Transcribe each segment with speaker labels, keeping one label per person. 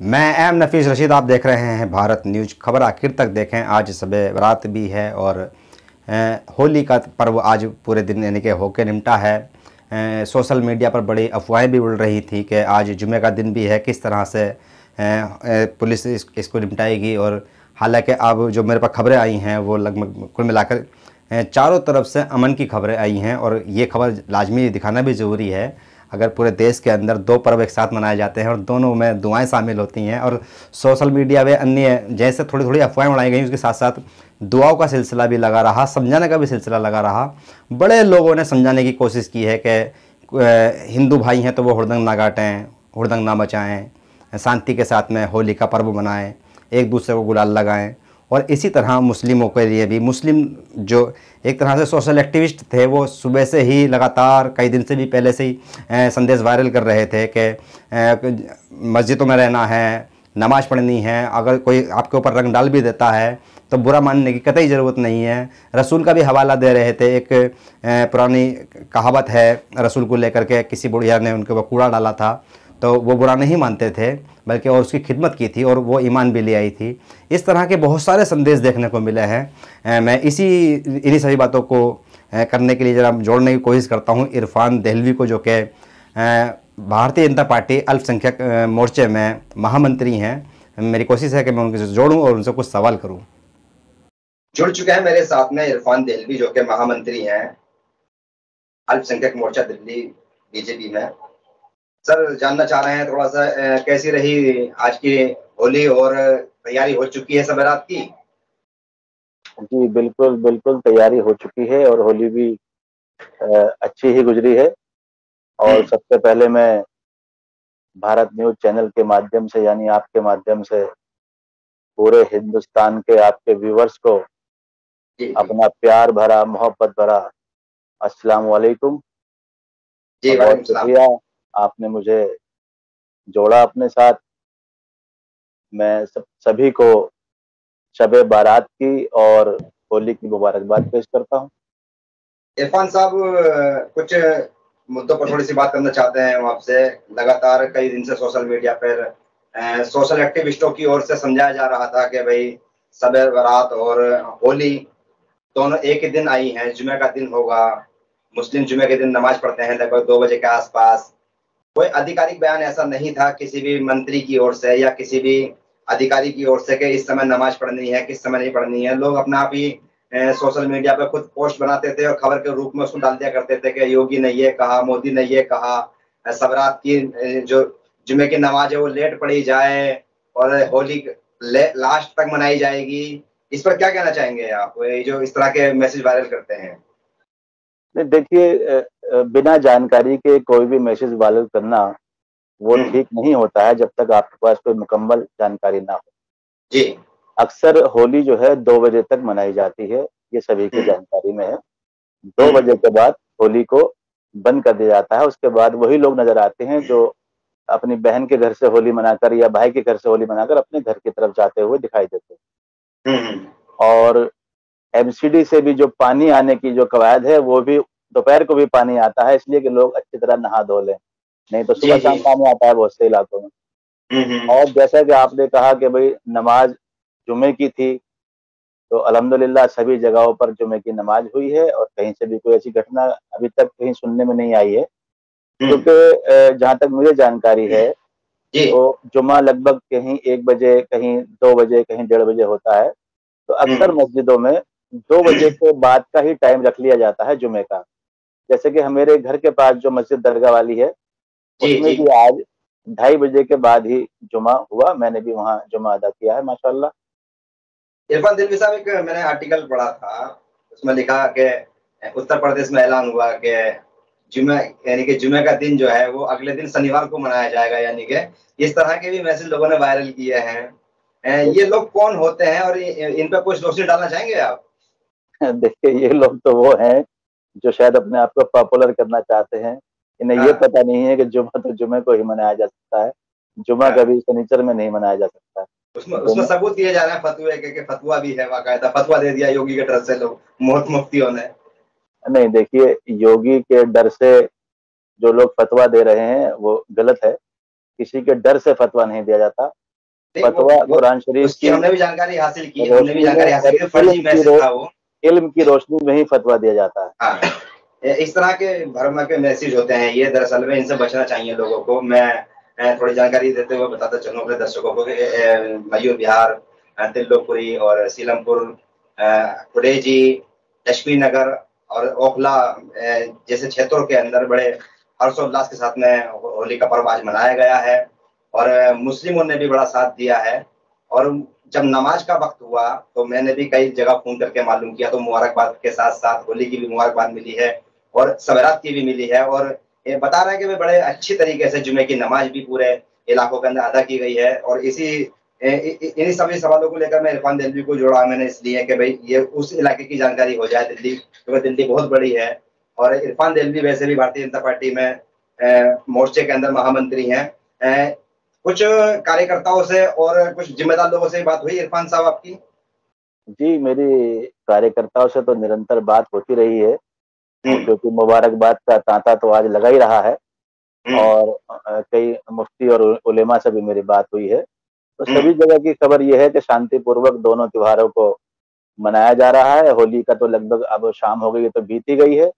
Speaker 1: मैं एम नफीस रशीद, आप देख रहे हैं भारत न्यूज। खबर आखिर तक देखें। आज शब-ए बारात भी है और होली का पर्व आज पूरे दिन यानी कि होके निपटा है। सोशल मीडिया पर बड़ी अफवाहें भी उड़ रही थी कि आज जुमे का दिन भी है, किस तरह से पुलिस इसको निपटाएगी। और हालांकि अब जो मेरे पास खबरें आई हैं वो लगभग कुल मिलाकर चारों तरफ से अमन की खबरें आई हैं। और ये खबर लाजमी दिखाना भी ज़रूरी है। अगर पूरे देश के अंदर दो पर्व एक साथ मनाए जाते हैं और दोनों में दुआएं शामिल होती हैं और सोशल मीडिया व अन्य जैसे थोड़ी थोड़ी अफवाहें उड़ाई गई, उसके साथ साथ दुआओं का सिलसिला भी लगा रहा, समझाने का भी सिलसिला लगा रहा। बड़े लोगों ने समझाने की कोशिश की है कि हिंदू भाई हैं तो वो हुड़दंग ना गाटें, हुड़दंग ना मचाएँ, शांति के साथ में होली का पर्व मनाएँ, एक दूसरे को गुलाल लगाएँ। और इसी तरह मुस्लिमों के लिए भी, मुस्लिम जो एक तरह से सोशल एक्टिविस्ट थे वो सुबह से ही लगातार कई दिन से भी पहले से ही संदेश वायरल कर रहे थे कि मस्जिदों में रहना है, नमाज़ पढ़नी है। अगर कोई आपके ऊपर रंग डाल भी देता है तो बुरा मानने की कतई ज़रूरत नहीं है। रसूल का भी हवाला दे रहे थे। एक पुरानी कहावत है रसूल को लेकर के, किसी बुढ़िया ने उनके ऊपर कूड़ा डाला था तो वो बुरा नहीं मानते थे बल्कि और उसकी खिदमत की थी और वो ईमान भी ले आई थी। इस तरह के बहुत सारे संदेश देखने को मिले हैं। मैं इन्हीं सभी बातों को करने के लिए ज़रा जोड़ने की कोशिश करता हूँ इरफान देहलवी को, जो कि भारतीय जनता पार्टी अल्पसंख्यक मोर्चे में महामंत्री हैं। मेरी कोशिश है कि मैं उनसे जोड़ूँ और उनसे कुछ सवाल करूँ।
Speaker 2: जुड़ चुके हैं मेरे साथ में इरफान देहलवी, जो कि महामंत्री हैं अल्पसंख्यक मोर्चा दिल्ली बीजेपी में। सर, जानना चाह रहे हैं थोड़ा सा कैसी रही आज की होली और तैयारी हो चुकी है सब रात की?
Speaker 3: जी बिल्कुल बिल्कुल, तैयारी हो चुकी है और होली भी अच्छी ही गुजरी है। और सबसे पहले मैं भारत न्यूज चैनल के माध्यम से, यानी आपके माध्यम से, पूरे हिंदुस्तान के आपके व्यूवर्स को अपना प्यार भरा, मोहब्बत भरा अस्सलाम वालेकुम। बहुत शुक्रिया, आपने मुझे जोड़ा अपने साथ। मैं सभी को शब-ए बारात की और होली की मुबारकबाद पेश करता हूँ।
Speaker 2: इरफान साहब, कुछ मुद्दों पर थोड़ी सी बात करना चाहते हैं हम आपसे। लगातार कई दिन से सोशल मीडिया पर सोशल एक्टिविस्टों की ओर से समझाया जा रहा था कि भाई शब-ए बारात और होली दोनों एक ही दिन आई हैं, जुमे का दिन होगा। मुस्लिम जुमे के दिन नमाज पढ़ते हैं लगभग 2 बजे के आसपास। कोई आधिकारिक बयान ऐसा नहीं था किसी भी मंत्री की ओर से या किसी भी अधिकारी की ओर से कि इस समय नमाज पढ़नी है, किस समय नहीं पढ़नी है। लोग अपना आप ही सोशल मीडिया पे खुद पोस्ट बनाते थे और खबर के रूप में उसको डाल दिया करते थे कि योगी ने ये कहा, मोदी ने ये कहा, सबरात की जो जुमे की नमाज है वो लेट पढ़ी जाए और होली लास्ट तक मनाई जाएगी। इस पर क्या कहना चाहेंगे आप, ये जो इस तरह के मैसेज वायरल करते हैं?
Speaker 3: देखिए, बिना जानकारी के कोई भी मैसेज वायरल करना वो ठीक नहीं होता है जब तक आपके पास कोई मुकम्मल जानकारी ना हो।
Speaker 2: जी।
Speaker 3: अक्सर होली जो है 2 बजे तक मनाई जाती है, ये सभी की जानकारी में है। 2 बजे के बाद होली को बंद कर दिया जाता है। उसके बाद वही लोग नजर आते हैं जो अपनी बहन के घर से होली मनाकर या भाई के घर से होली मनाकर अपने घर की तरफ जाते हुए दिखाई देते हैं। और एमसीडी से भी जो पानी आने की जो कवायद है वो भी दोपहर को भी पानी आता है, इसलिए कि लोग अच्छी तरह नहा धो लें, नहीं तो सुबह शाम पानी आता है बहुत से इलाकों में। और जैसा कि आपने कहा कि भाई नमाज जुमे की थी, तो अल्हम्दुलिल्लाह सभी जगहों पर जुमे की नमाज हुई है और कहीं से भी कोई ऐसी घटना अभी तक कहीं सुनने में नहीं आई है। क्योंकि जहाँ तक मुझे जानकारी है तो जुमा लगभग कहीं 1 बजे, कहीं 2 बजे, कहीं 1:30 बजे होता है। तो अक्सर मस्जिदों में 2 बजे के बाद का ही टाइम रख लिया जाता है जुमे का। जैसे कि मेरे घर के पास जो मस्जिद दरगाह वाली है, उसमें भी आज 2:30 बजे के बाद ही जुमा हुआ। मैंने भी वहाँ जुमा अदा किया है माशाअल्लाह।
Speaker 2: इरफान देहलवी साहब, एक मैंने आर्टिकल पढ़ा था, उसमें लिखा कि उत्तर प्रदेश में ऐलान हुआ कि जुमे यानी कि जुमे का दिन जो है वो अगले दिन शनिवार को मनाया जाएगा। यानी कि इस तरह के भी मैसेज लोगों ने वायरल किए हैं। ये लोग कौन होते हैं और इन पर कुछ रोशनी डालना चाहेंगे आप?
Speaker 3: देखिए, ये लोग तो वो हैं जो शायद अपने आप को पॉपुलर करना चाहते हैं। इन्हें ये पता नहीं है कि जुमा तो जुमे को ही मनाया जा सकता है, जुमा कभी शनिचर में नहीं मनाया जा सकता।
Speaker 2: उसमें सबूत दिए जा रहे हैं फतवे के, फतवा भी है, बाकायदा फतवा दे दिया योगी के डर से लोग मुफ्तियों ने।
Speaker 3: नहीं, देखिए, योगी के डर से जो लोग फतवा दे रहे हैं वो गलत है। किसी के डर से फतवा नहीं दिया जाता। फतवा कुरान शरीफ
Speaker 2: उसकी हमने भी जानकारी हासिल की,
Speaker 3: रोशनी
Speaker 2: फर्जी मैसेज था वो।
Speaker 3: इल्म की रोशनी में ही फतवा दिया जाता है।
Speaker 2: हाँ, इस तरह के भ्रम के मैसेज होते हैं ये, दरअसल में इनसे बचना चाहिए लोगों को। मैं थोड़ी जानकारी देते हुए बताता चलूँ अपने दर्शकों को कि मयूर विहार, तिल्लोपुरी और सीलमपुर, कुरेजी, लक्ष्मी नगर और ओखला जैसे क्षेत्रों के अंदर बड़े हर्षोल्लास के साथ में होली का पर्व आज मनाया गया है और मुस्लिमों ने भी बड़ा साथ दिया है। और जब नमाज का वक्त हुआ तो मैंने भी कई जगह फोन करके मालूम किया, तो मुबारकबाद के साथ साथ होली की भी मुबारकबाद मिली है और सवेरात की भी मिली है। और ये बता रहे हैं कि बड़े अच्छी तरीके से जुमे की नमाज भी पूरे इलाकों के अंदर अदा की गई है। और इन्हीं सभी सवालों को लेकर मैं इरफान देलवी को जोड़ा मैंने इसलिए कि भाई ये उस इलाके की जानकारी हो जाए, दिल्ली, क्योंकि दिल्ली बहुत बड़ी है और इरफान देलवी वैसे भी भारतीय जनता पार्टी में मोर्चे के अंदर महामंत्री हैं। कुछ कार्यकर्ताओं से और कुछ जिम्मेदार लोगों से बात हुई इरफान साहब आपकी?
Speaker 3: जी, मेरी कार्यकर्ताओं से तो निरंतर बात होती रही है, क्योंकि मुबारकबाद का तांता तो आज लगा ही रहा है और कई मुफ्ती और उलेमा से भी मेरी बात हुई है। तो सभी जगह की खबर यह है कि शांतिपूर्वक दोनों त्योहारों को मनाया जा रहा है। होली का तो लगभग अब शाम हो गई है, तो बीती गई है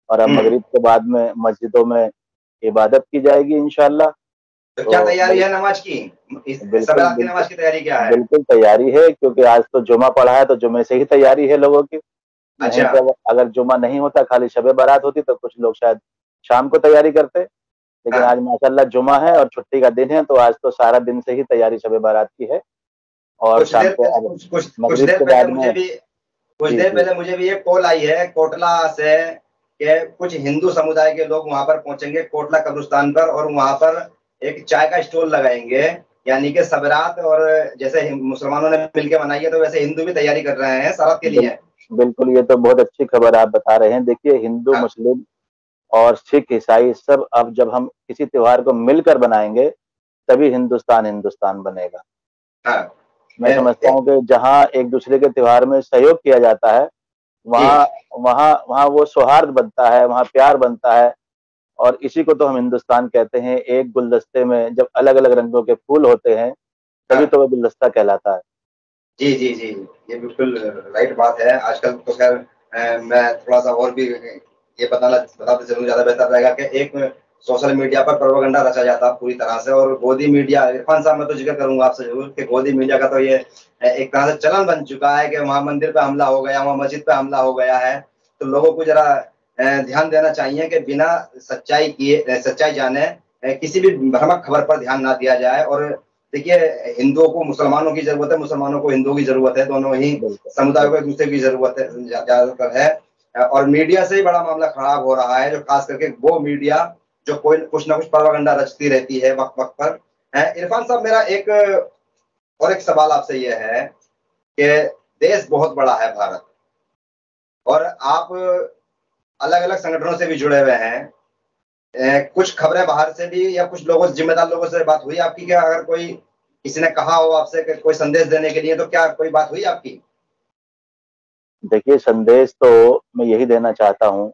Speaker 3: और अब मगरिब के बाद में मस्जिदों में इबादत की जाएगी इंशाअल्लाह।
Speaker 2: तो क्या तैयारी है नमाज की? सवेरात की नमाज की तैयारी क्या है?
Speaker 3: बिल्कुल तैयारी है, क्योंकि आज तो जुमा पड़ा है, तो जुमे से ही तैयारी है लोगों की। नहीं तो अगर जुमा नहीं होता, खाली शबे बारात होती, तो कुछ लोग शायद शाम को तैयारी करते, लेकिन आज माशाल्लाह जुमा है और छुट्टी का दिन है, तो आज तो सारा दिन से ही तैयारी शबे बारात की है। और शाम को
Speaker 2: कुछ देर पहले मुझे भी एक कॉल आई है कोटला से कि कुछ हिंदू समुदाय के लोग वहां पर पहुंचेंगे कोटला कब्रिस्तान पर और वहां पर एक चाय का स्टॉल लगाएंगे, यानी कि सबरात और जैसे मुसलमानों ने मिलकर मनाई है तो वैसे हिंदू भी तैयारी कर रहे हैं सरात के लिए।
Speaker 3: बिल्कुल, ये तो बहुत अच्छी खबर आप बता रहे हैं। देखिए, हिंदू मुस्लिम और सिख ईसाई सब अब जब हम किसी त्योहार को मिलकर बनाएंगे तभी हिंदुस्तान हिंदुस्तान बनेगा। मैं समझता हूँ कि जहाँ एक दूसरे के त्योहार में सहयोग किया जाता है वहाँ वो सौहार्द बनता है, वहाँ प्यार बनता है और इसी को तो हम हिंदुस्तान कहते हैं। एक गुलदस्ते में जब अलग अलग रंगों के फूल होते हैं तभी तो वो गुलदस्ता कहलाता है।
Speaker 2: जी जी जी, ये बिल्कुल राइट बात है। आजकल तो खैर मैं थोड़ा सा और भी ये बताते चलूँ ज्यादा बेहतर रहेगा कि एक सोशल मीडिया पर प्रोपेगेंडा रचा जाता है पूरी तरह से और गोदी मीडिया, इरफान साहब मैं तो जिक्र करूंगा आपसे जरूर कि गोदी मीडिया का तो ये एक तरह से चलन बन चुका है कि वहाँ मंदिर पे हमला हो गया, वहाँ मस्जिद पे हमला हो गया है। तो लोगों को जरा ध्यान देना चाहिए कि बिना सच्चाई जाने किसी भी भ्रामक खबर पर ध्यान ना दिया जाए। और देखिए, हिंदुओं को मुसलमानों की जरूरत है, मुसलमानों को हिंदुओं की जरूरत है, दोनों ही समुदायों को एक दूसरे की जरूरत है ज्यादातर है। और मीडिया से ही बड़ा मामला खराब हो रहा है, जो खास करके वो मीडिया जो कोई कुछ ना कुछ प्रोपेगेंडा रचती रहती है वक्त वक्त पर। इरफान साहब, मेरा एक सवाल आपसे यह है कि देश बहुत बड़ा है भारत और आप अलग अलग संगठनों से भी जुड़े हुए हैं। कुछ खबरें बाहर से भी या कुछ लोगों से, जिम्मेदार लोगों से बात हुई आपकी क्या? अगर कोई किसी ने कहा हो आपसे कि कोई संदेश देने के लिए, तो क्या कोई बात हुई आपकी?
Speaker 3: देखिए, संदेश तो मैं यही देना चाहता हूँ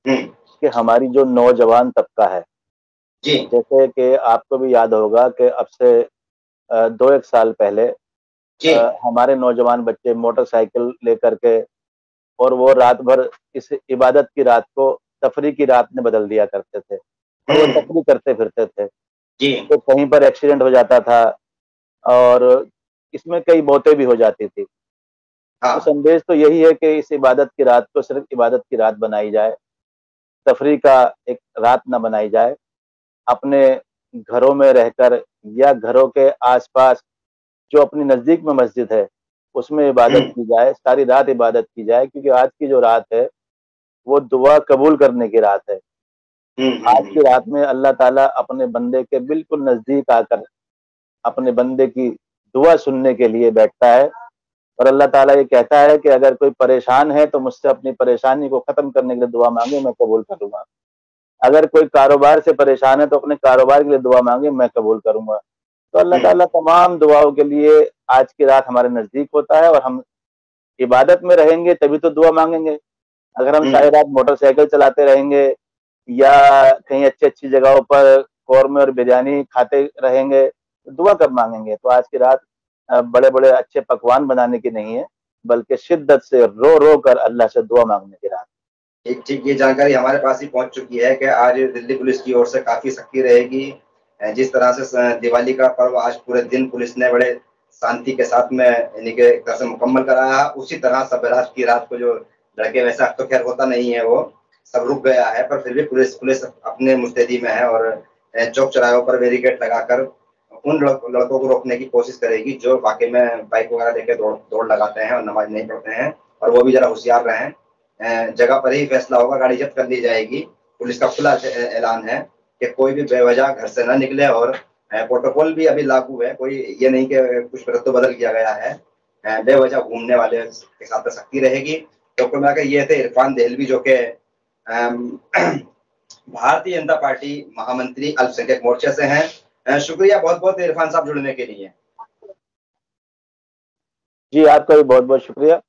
Speaker 3: कि हमारी जो नौजवान तबका है,
Speaker 2: जी,
Speaker 3: जैसे कि आपको भी याद होगा कि अब से 2-1 साल पहले हमारे नौजवान बच्चे मोटरसाइकिल लेकर के और वो रात भर इस इबादत की रात को तफरी की रात में बदल दिया करते थे और वो तफरी करते फिरते थे। तो कहीं पर एक्सीडेंट हो जाता था और इसमें कई मौतें भी हो जाती थी। तो संदेश तो यही है कि इस इबादत की रात को सिर्फ इबादत की रात बनाई जाए, तफरी का एक रात ना बनाई जाए। अपने घरों में रहकर या घरों के आसपास जो अपनी नजदीक में मस्जिद है उसमें इबादत की जाए, सारी रात इबादत की जाए, क्योंकि आज की जो रात है वो दुआ कबूल करने की रात है। आज की रात में अल्लाह ताला अपने बंदे के बिल्कुल नजदीक आकर अपने बंदे की दुआ सुनने के लिए बैठता है और अल्लाह ताला ये कहता है कि अगर कोई परेशान है तो मुझसे अपनी परेशानी को खत्म करने के लिए दुआ मांगे, मैं कबूल करूंगा। अगर कोई कारोबार से परेशान है तो अपने कारोबार के लिए दुआ मांगे, मैं कबूल करूंगा। तो अल्लाह ताला तमाम दुआओं के लिए आज की रात हमारे नजदीक होता है और हम इबादत में रहेंगे तभी तो दुआ मांगेंगे। अगर हम सारी रात मोटरसाइकिल चलाते रहेंगे या कहीं अच्छी अच्छी जगहों पर कौरमे और बिरयानी खाते रहेंगे दुआ कब मांगेंगे? तो आज की रात बड़े बड़े अच्छे पकवान बनाने की नहीं है, बल्कि शिद्दत से रो रो कर अल्लाह से दुआ मांगने की रात।
Speaker 2: ठीक ठीक, ये जानकारी हमारे पास ही पहुंच चुकी है कि आज दिल्ली पुलिस की ओर से काफी सख्ती रहेगी। जिस तरह से दिवाली का पर्व आज पूरे दिन पुलिस ने बड़े शांति के साथ में यानी कि एक तरह से मुकम्मल कराया, उसी तरह सबरात की रात को जो लड़के वैसा तो खैर होता नहीं है, वो सब रुक गया है, पर फिर भी पुलिस पुलिस अपने मुस्तैदी में है और चौक चौराहों पर बैरिकेड लगाकर उन लड़कों को रोकने की कोशिश करेगी जो वाकई में बाइक वगैरह लेके दौड़ लगाते हैं और नमाज नहीं पढ़ते हैं, और वो भी जरा होशियार रहें। जगह पर ही फैसला होगा, गाड़ी जब्त कर ली जाएगी। पुलिस का खुला ऐलान है कि कोई भी बेवजह घर से न निकले, और प्रोटोकॉल भी अभी लागू है, कोई ये नहीं कि कुछ रद्द बदल किया गया है। बेवजह घूमने वाले के साथ सख्ती रहेगी। तो कुल मिलाकर ये थे इरफान देहलवी, जो कि भारतीय जनता पार्टी महामंत्री अल्पसंख्यक मोर्चे से हैं। शुक्रिया बहुत बहुत इरफान साहब जुड़ने के लिए।
Speaker 3: जी, आपका भी बहुत बहुत शुक्रिया।